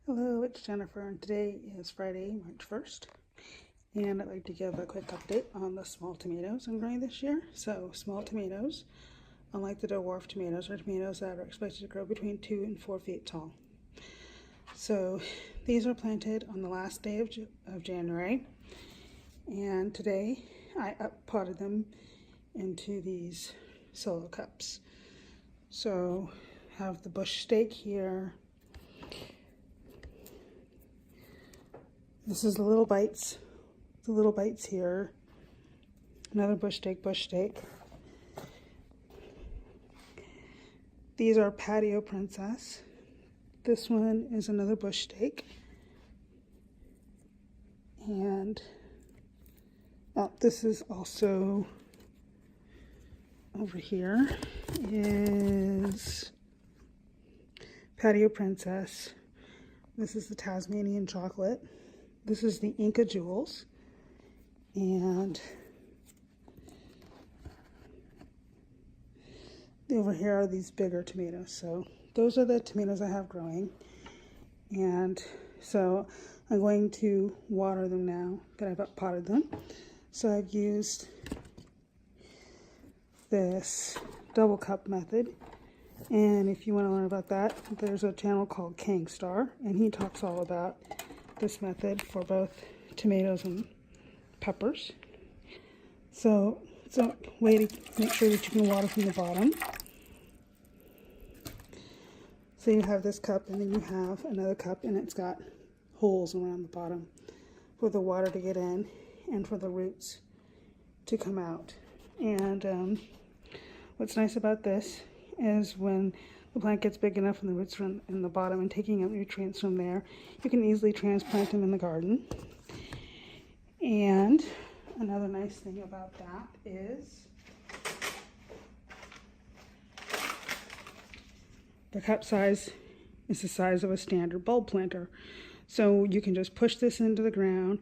Hello, it's Jennifer, and today is Friday, March 1st, and I'd like to give a quick update on the small tomatoes I'm growing this year. So, small tomatoes, unlike the dwarf tomatoes, are tomatoes that are expected to grow between 2 and 4 feet tall. So, these are planted on the last day of January, and today I potted them into these solo cups. So, have the bush stake here. This is the little bites here. Another bush stake. These are Patio Princess. This one is another bush stake. And this is also over here is Patio Princess. This is the Tasmanian Chocolate. This is the Inca Jewels, and over here are these bigger tomatoes. So those are the tomatoes I have growing, and so I'm going to water them now that I've potted them. So I've used this double cup method, and if you want to learn about that, there's a channel called Kangstar, and he talks all about this method for both tomatoes and peppers. So it's a way to make sure that you can water from the bottom. So you have this cup, and then you have another cup, and it's got holes around the bottom for the water to get in and for the roots to come out. And what's nice about this is when the plant gets big enough and the roots are in the bottom and taking up nutrients from there, you can easily transplant them in the garden. And another nice thing about that is the cup size is the size of a standard bulb planter. So you can just push this into the ground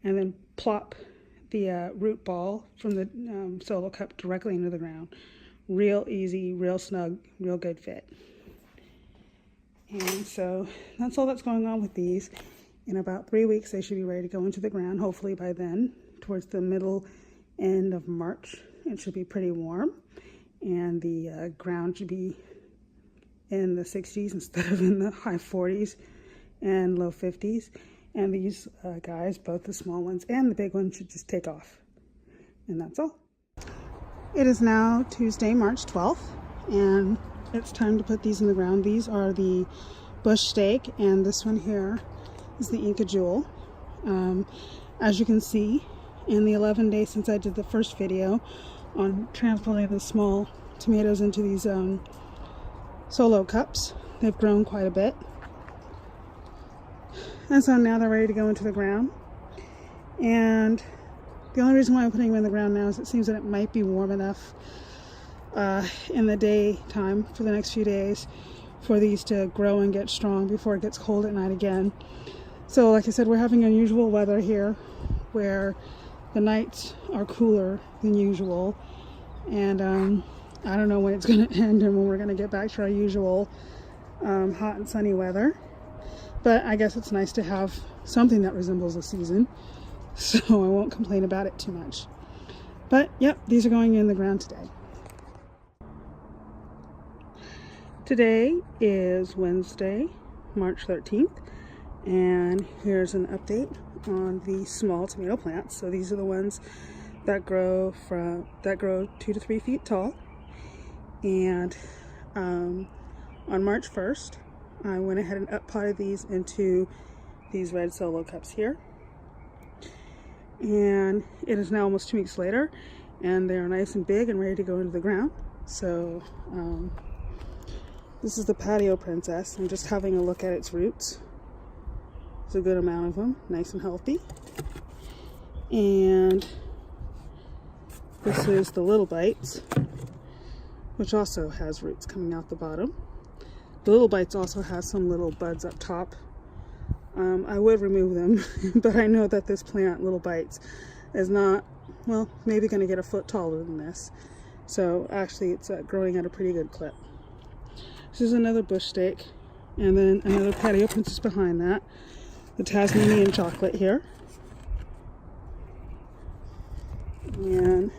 and then plop the root ball from the solo cup directly into the ground. Real easy, real snug, real good fit. And so that's all that's going on with these. In about 3 weeks, they should be ready to go into the ground. Hopefully by then, towards the middle end of March, it should be pretty warm. And the ground should be in the 60s instead of in the high 40s and low 50s. And these guys, both the small ones and the big ones, should just take off. And that's all. It is now Tuesday, March 12th, and it's time to put these in the ground. These are the bush stake, and this one here is the Inca Jewel. As you can see, in the 11 days since I did the first video on transplanting the small tomatoes into these solo cups, they've grown quite a bit. And so now they're ready to go into the ground. And the only reason why I'm putting them in the ground now is it seems that it might be warm enough in the daytime for the next few days for these to grow and get strong before it gets cold at night again. So like I said, we're having unusual weather here where the nights are cooler than usual, and I don't know when it's going to end and when we're going to get back to our usual hot and sunny weather, but I guess it's nice to have something that resembles a season. So I won't complain about it too much. But yep, these are going in the ground today. Today is Wednesday, March 13th, and here's an update on the small tomato plants. So these are the ones that grow 2 to 3 feet tall. And on March 1st, I went ahead and potted these into these red solo cups here. And it is now almost 2 weeks later, and they're nice and big and ready to go into the ground. So this is the Patio Princess. I'm just having a look at its roots. There's a good amount of them, nice and healthy. And this is the Little Bites, which also has roots coming out the bottom. The Little Bites also has some little buds up top. I would remove them, but I know that this plant, Little Bites, is not, well, maybe going to get a foot taller than this. So actually it's growing at a pretty good clip. This is another bush stake And then another Patio Princess behind that. The Tasmanian Chocolate here. And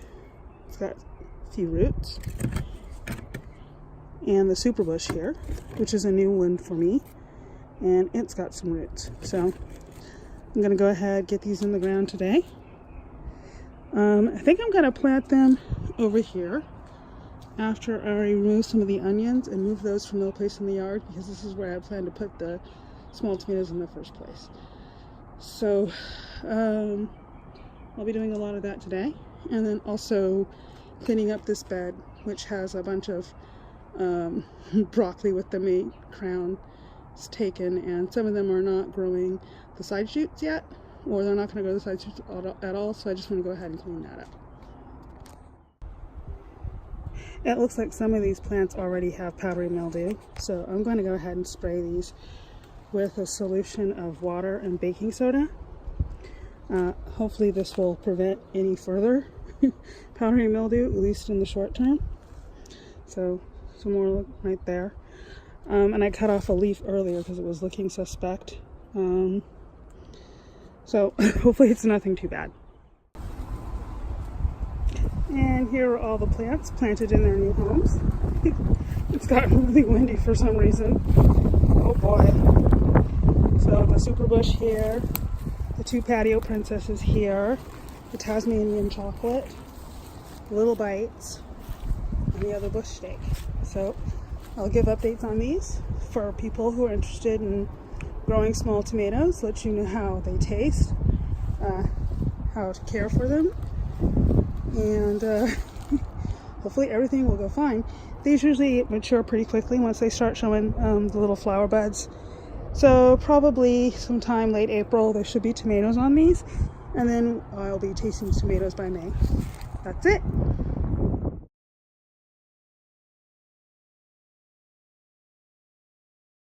it's got a few roots. And the Super Bush here, which is a new one for me. And it's got some roots. So I'm going to go ahead and get these in the ground today. I think I'm going to plant them over here after I remove some of the onions and move those from the place in the yard, because this is where I plan to put the small tomatoes in the first place. So I'll be doing a lot of that today, and then also cleaning up this bed, which has a bunch of broccoli with the main crown taken, and some of them are not growing the side shoots yet, or they're not going to grow the side shoots at all, so I just want to go ahead and clean that up. It looks like some of these plants already have powdery mildew, so I'm going to go ahead and spray these with a solution of water and baking soda. Hopefully this will prevent any further powdery mildew, at least in the short term. So some more right there. And I cut off a leaf earlier because it was looking suspect. So hopefully it's nothing too bad. And here are all the plants planted in their new homes. It's gotten really windy for some reason. Oh boy. So the Super Bush here, the two Patio Princesses here, the Tasmanian Chocolate, Little Bites, and the other bush steak. So I'll give updates on these for people who are interested in growing small tomatoes, let you know how they taste, how to care for them, and hopefully everything will go fine. These usually mature pretty quickly once they start showing the little flower buds. So probably sometime late April there should be tomatoes on these, and then I'll be tasting tomatoes by May. That's it.